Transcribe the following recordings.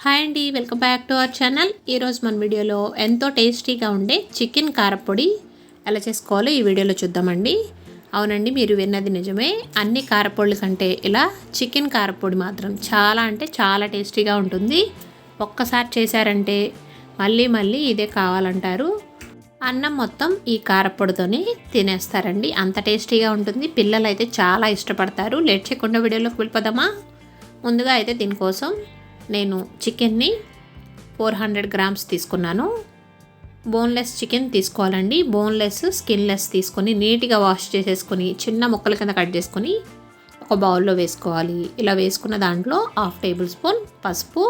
Hi అండి, welcome back to our channel. ఈరోజు మన వీడియోలో ఎంతో టేస్టీగా ఉండే చికెన్ కారపొడి ఎలా చేసుకోవాలో ఈ వీడియోలో చూద్దామండి. అవునండి, మీరు విన్నది నిజమే. అన్ని కారపొడుల కంటే ఇలా చికెన్ కారపొడి మాత్రం చాలా అంటే చాలా టేస్టీగా ఉంటుంది. ఒక్కసారి చేశారంటే మళ్ళీ మళ్ళీ ఇదే కావాలంటారు. అన్నం మొత్తం ఈ కారపొడితోనే తినేస్తారండి, అంత టేస్టీగా ఉంటుంది. పిల్లలు అయితే చాలా ఇష్టపడతారు. లేట్ చేయకుండా వీడియోలోకి వెళ్ళిపోదామా? ముందుగా అయితే దీనికోసం నేను చికెన్ని 400 గ్రామ్స్ తీసుకున్నాను. బోన్లెస్ చికెన్ తీసుకోవాలండి. బోన్లెస్, స్కిన్లెస్ తీసుకొని నీట్గా వాష్ చేసేసుకొని చిన్న ముక్కల కింద కట్ చేసుకొని ఒక బౌల్లో వేసుకోవాలి. ఇలా వేసుకున్న దాంట్లో 1/2 టేబుల్ స్పూన్ పసుపు,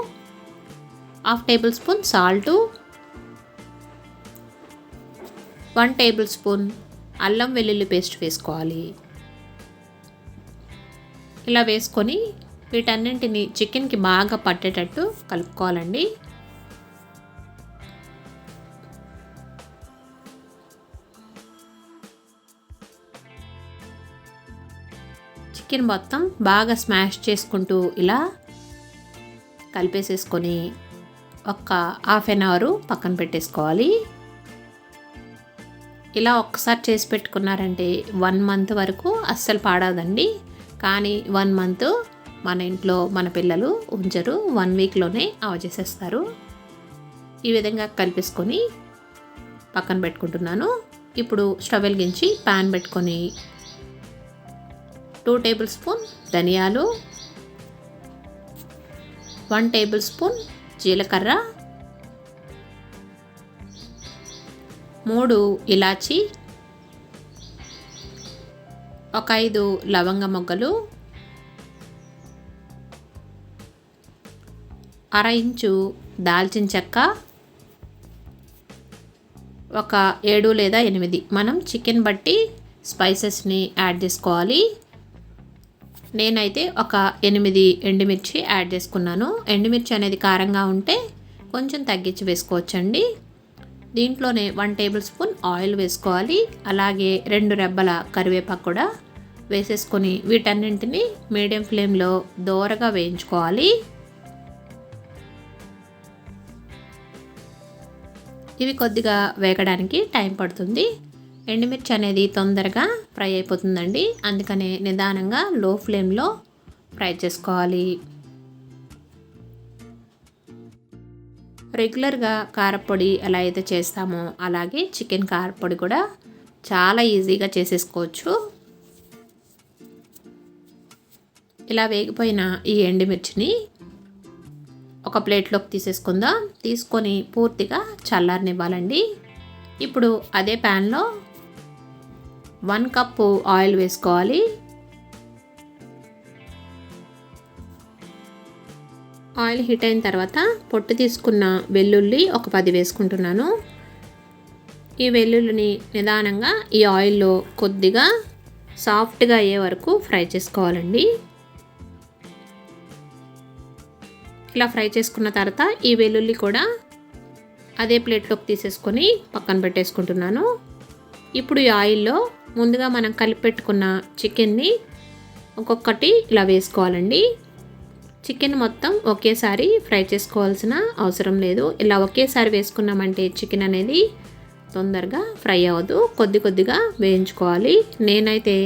1/2 table spoon salt, 1 table spoon అల్లం వెల్లుల్లి పేస్ట్ వేసుకోవాలి. ఇలా వేసుకొని వీటన్నింటిని చికెన్కి బాగా పట్టేటట్టు కలుపుకోవాలండి. చికెన్ మొత్తం బాగా స్మాష్ చేసుకుంటూ ఇలా కలిపేసేసుకొని ఒక 1/2 అవర్ పక్కన పెట్టేసుకోవాలి. ఇలా ఒక్కసారి చేసి పెట్టుకున్నారంటే 1 మంత్ వరకు అస్సలు పాడదండి. కానీ 1 మంత్ మన ఇంట్లో మన పిల్లలు ఉంచరు, 1 వీక్లోనే చేసేస్తారు. ఈ విధంగా కలిపేసుకొని పక్కన పెట్టుకుంటున్నాను. ఇప్పుడు స్టవ్ వెలిగించి ప్యాన్ పెట్టుకొని 2 టేబుల్ స్పూన్ ధనియాలు, 1 టేబుల్ స్పూన్ జీలకర్ర, 3 ఇలాచి, ఒక 5 లవంగ మొగ్గలు, 1/2 ఇంచు దాల్చిన చెక్క, ఒక 7 లేదా 8 మనం చికెన్ బట్టి స్పైసెస్ని యాడ్ చేసుకోవాలి. నేనైతే ఒక 8 ఎండుమిర్చి యాడ్ చేసుకున్నాను. ఎండుమిర్చి అనేది కారంగా ఉంటే కొంచెం తగ్గించి వేసుకోవచ్చండి. దీంట్లోనే 1 టేబుల్ స్పూన్ ఆయిల్ వేసుకోవాలి. అలాగే 2 రెబ్బల కరివేపాకు కూడా వేసేసుకొని వీటన్నింటినీ మీడియం ఫ్లేమ్లో దోరగా వేయించుకోవాలి. ఇవి కొద్దిగా వేగడానికి టైం పడుతుంది. ఎండుమిర్చి అనేది తొందరగా ఫ్రై అయిపోతుందండి, అందుకనే నిదానంగా లో ఫ్లేమ్లో ఫ్రై చేసుకోవాలి. రెగ్యులర్గా కారపొడి ఎలా అయితే చేస్తామో అలాగే చికెన్ కారపొడి కూడా చాలా ఈజీగా చేసేసుకోవచ్చు. ఇలా వేగిపోయిన ఈ ఎండుమిర్చిని ఒక ప్లేట్లోకి తీసేసుకుందాం. తీసుకొని పూర్తిగా చల్లారనివ్వాలండి. ఇప్పుడు అదే ప్యాన్లో 1 కప్పు ఆయిల్ వేసుకోవాలి. ఆయిల్ హీట్ అయిన తర్వాత పొట్టు తీసుకున్న వెల్లుల్లి ఒక 10 వేసుకుంటున్నాను. ఈ వెల్లుల్లిని నిదానంగా ఈ ఆయిల్లో కొద్దిగా సాఫ్ట్గా అయ్యే వరకు ఫ్రై చేసుకోవాలండి. ఇలా ఫ్రై చేసుకున్న తర్వాత ఈ వెల్లుల్లి కూడా అదే ప్లేట్లోకి తీసేసుకొని పక్కన పెట్టేసుకుంటున్నాను. ఇప్పుడు ఈ ఆయిల్లో ముందుగా మనం కలిపి పెట్టుకున్న చికెన్ని ఒక్కొక్కటి ఇలా వేసుకోవాలండి. చికెన్ మొత్తం ఒకేసారి ఫ్రై చేసుకోవాల్సిన అవసరం లేదు. ఇలా ఒకేసారి వేసుకున్నామంటే చికెన్ అనేది తొందరగా ఫ్రై అవ్వదు, కొద్ది కొద్దిగా వేయించుకోవాలి. నేనైతే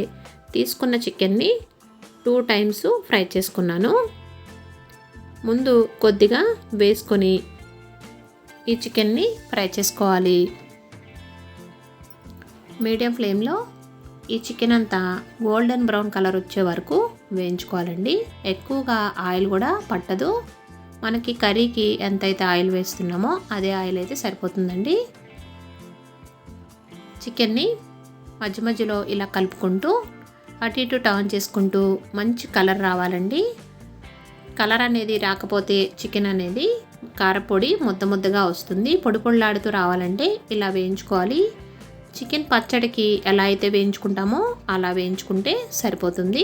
తీసుకున్న చికెన్ని 2 టైమ్స్ ఫ్రై చేసుకున్నాను. ముందు కొద్దిగా వేసుకొని ఈ చికెన్ని ఫ్రై చేసుకోవాలి. మీడియం ఫ్లేమ్లో ఈ చికెన్ అంతా గోల్డెన్ బ్రౌన్ కలర్ వచ్చే వరకు వేయించుకోవాలండి. ఎక్కువగా ఆయిల్ కూడా పట్టదు. మనకి కర్రీకి ఎంతైతే ఆయిల్ వేస్తున్నామో అదే ఆయిల్ అయితే సరిపోతుందండి. చికెన్ని మధ్య మధ్యలో ఇలా కలుపుకుంటూ అటు ఇటు టర్న్ చేసుకుంటూ మంచి కలర్ రావాలండి. కలర్ అనేది రాకపోతే చికెన్ అనేది కారపొడి ముద్ద ముద్దగా వస్తుంది. పొడి పొడిలాడుతూ రావాలంటే ఇలా వేయించుకోవాలి. చికెన్ పచ్చడికి ఎలా అయితే వేయించుకుంటామో అలా వేయించుకుంటే సరిపోతుంది.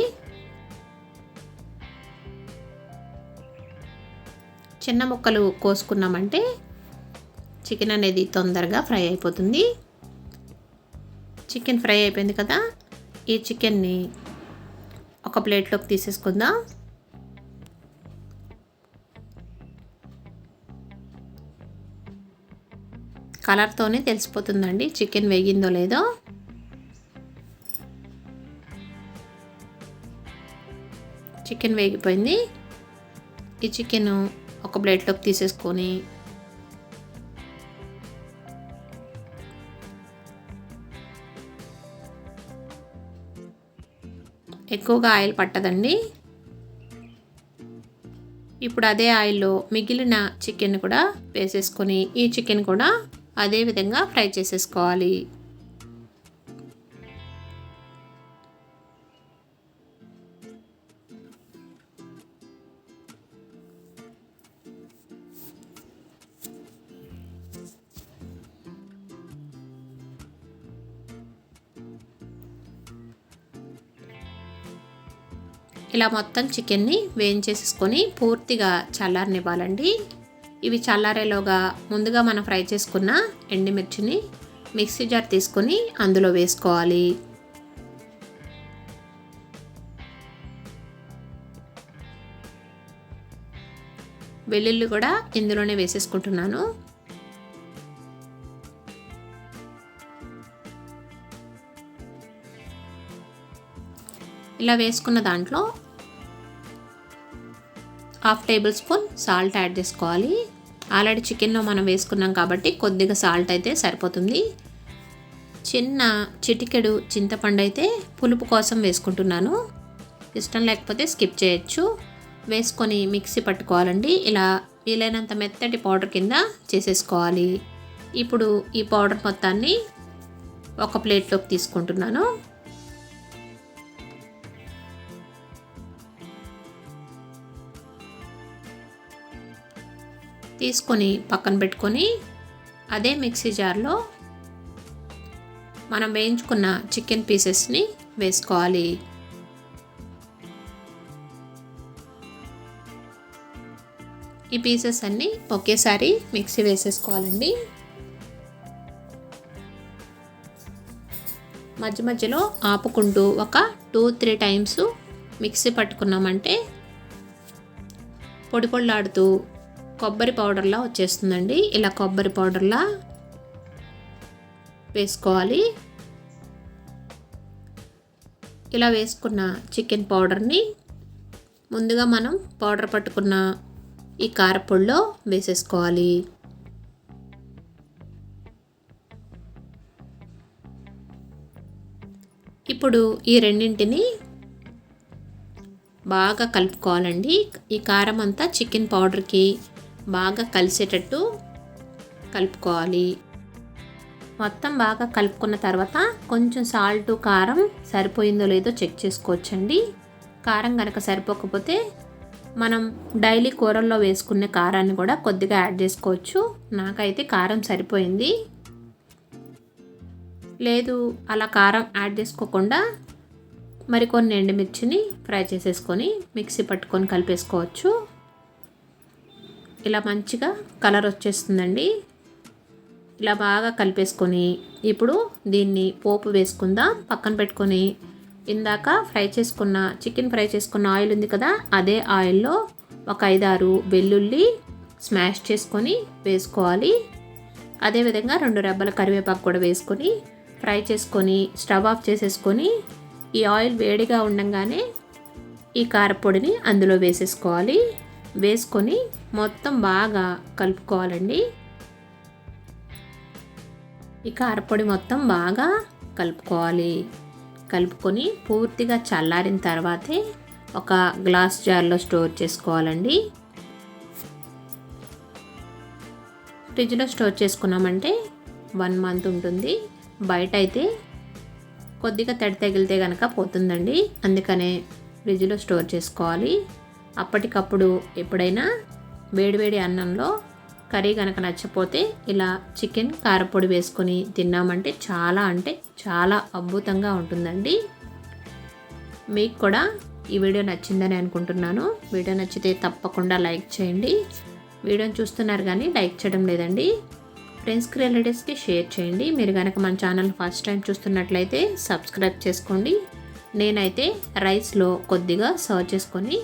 చిన్న ముక్కలు కోసుకున్నామంటే చికెన్ అనేది తొందరగా ఫ్రై అయిపోతుంది. చికెన్ ఫ్రై అయిపోయింది కదా, ఈ చికెన్ని ఒక ప్లేట్లోకి తీసేసుకుందాం. కలర్తోనే తెలిసిపోతుందండి చికెన్ వేగిందో లేదో. చికెన్ వేగిపోయింది. ఈ చికెన్ ఒక ప్లేట్లోకి తీసేసుకొని ఎక్కువగా ఆయిల్ పట్టదండి. ఇప్పుడు అదే ఆయిల్లో మిగిలిన చికెన్ కూడా వేసేసుకొని ఈ చికెన్ కూడా అదే విధంగా ఫ్రై చేసేసుకోవాలి. ఇలా మొత్తం చికెన్ని వేయించేసుకొని పూర్తిగా చల్లారనివ్వాలండి. ఇవి చల్లారేలోగా ముందుగా మనం ఫ్రై చేసుకున్న ఎండుమిర్చిని మిక్సీ జార్ తీసుకొని అందులో వేసుకోవాలి. వెల్లుల్లి కూడా ఇందులోనే వేసేసుకుంటున్నాను. ఇలా వేసుకున్న దాంట్లో 1/2 టేబుల్ స్పూన్ సాల్ట్ యాడ్ చేసుకోవాలి. ఆల్రెడీ చికెన్లో మనం వేసుకున్నాం కాబట్టి కొద్దిగా సాల్ట్ అయితే సరిపోతుంది. చిన్న చిటికెడు చింతపండు అయితే పులుపు కోసం వేసుకుంటున్నాను. ఇష్టం లేకపోతే స్కిప్ చేయొచ్చు. వేసుకొని మిక్సీ పట్టుకోవాలండి. ఇలా వీలైనంత మెత్తటి పౌడర్ కింద చేసేసుకోవాలి. ఇప్పుడు ఈ పౌడర్ మొత్తాన్ని ఒక ప్లేట్లోకి తీసుకుంటున్నాను. తీసుకొని పక్కన పెట్టుకొని అదే మిక్సీ జార్లో మనం వేయించుకున్న చికెన్ పీసెస్ని వేసుకోవాలి. ఈ పీసెస్ అన్నీ ఒకేసారి మిక్సీ వేసేసుకోవాలండి. మధ్య మధ్యలో ఆపుకుంటూ ఒక 2-3 టైమ్స్ మిక్సీ పట్టుకున్నామంటే పొడి పొడిలాడుతూ కొబ్బరి పౌడర్లా వచ్చేస్తుందండి. ఇలా కొబ్బరి పౌడర్లా వేసుకోవాలి. ఇలా వేసుకున్న చికెన్ పౌడర్ని ముందుగా మనం పౌడర్ పట్టుకున్న ఈ కారపొడిలో వేసేసుకోవాలి. ఇప్పుడు ఈ రెండింటిని బాగా కలుపుకోవాలండి. ఈ కారం అంతా చికెన్ పౌడర్కి బాగా కలిసేటట్టు కలుపుకోవాలి. మొత్తం బాగా కలుపుకున్న తర్వాత కొంచెం సాల్ట్ కారం సరిపోయిందో లేదో చెక్ చేసుకోవచ్చండి. కారం కనుక సరిపోకపోతే మనం డైలీ కూరల్లో వేసుకునే కారాన్ని కూడా కొద్దిగా యాడ్ చేసుకోవచ్చు. నాకైతే కారం సరిపోయింది. లేదు అలా కారం యాడ్ చేసుకోకుండా మరికొన్ని ఎండుమిర్చిని ఫ్రై చేసేసుకొని మిక్సీ పట్టుకొని కలిపేసుకోవచ్చు. ఇలా మంచిగా కలర్ వచ్చేస్తుందండి. ఇలా బాగా కలిపేసుకొని ఇప్పుడు దీన్ని పోపు వేసుకుందాం. పక్కన పెట్టుకొని ఇందాక చికెన్ ఫ్రై చేసుకున్న ఆయిల్ ఉంది కదా, అదే ఆయిల్లో ఒక 5-6 వెల్లుల్లి స్మాష్ చేసుకొని వేసుకోవాలి. అదేవిధంగా 2 రెబ్బల కరివేపాకు కూడా వేసుకొని ఫ్రై చేసుకొని స్టవ్ ఆఫ్ చేసేసుకొని ఈ ఆయిల్ వేడిగా ఉండగానే ఈ కారపొడిని అందులో వేసేసుకోవాలి. వేసుకొని మొత్తం బాగా కలుపుకోవాలండి. ఈ కారపొడి మొత్తం బాగా కలుపుకోవాలి. కలుపుకొని పూర్తిగా చల్లారిన తర్వాతే ఒక గ్లాస్ జార్లో స్టోర్ చేసుకోవాలండి. ఫ్రిడ్జ్లో స్టోర్ చేసుకున్నామంటే 1 మంత్ ఉంటుంది. బయట అయితే కొద్దిగా తడి తగిలితే కనుక పోతుందండి. అందుకనే ఫ్రిడ్జ్లో స్టోర్ చేసుకోవాలి. అప్పటికప్పుడు ఎప్పుడైనా వేడివేడి అన్నంలో కర్రీ కనుక నచ్చపోతే ఇలా చికెన్ కారపొడి వేసుకొని తిన్నామంటే చాలా అంటే చాలా అద్భుతంగా ఉంటుందండి. మీకు కూడా ఈ వీడియో నచ్చిందని అనుకుంటున్నాను. వీడియో నచ్చితే తప్పకుండా లైక్ చేయండి. వీడియోని చూస్తున్నారు కానీ లైక్ చేయడం లేదండి. ఫ్రెండ్స్కి రిలేటివ్స్కి షేర్ చేయండి. మీరు కనుక మన ఛానల్ ఫస్ట్ టైం చూస్తున్నట్లయితే సబ్స్క్రైబ్ చేసుకోండి. నేనైతే రైస్లో కొద్దిగా సర్వ్ చేసుకొని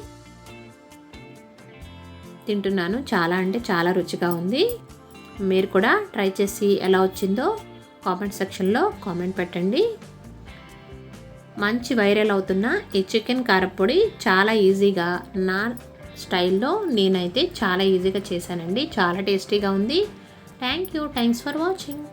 తింటున్నాను. చాలా అంటే చాలా రుచిగా ఉంది. మీరు కూడా ట్రై చేసి ఎలా వచ్చిందో కామెంట్ సెక్షన్లో కామెంట్ పెట్టండి. మంచి వైరల్ అవుతున్న ఈ చికెన్ కారపొడి చాలా ఈజీగా నా స్టైల్లో నేనైతే చాలా ఈజీగా చేశానండి. చాలా టేస్టీగా ఉంది. Thanks for watching.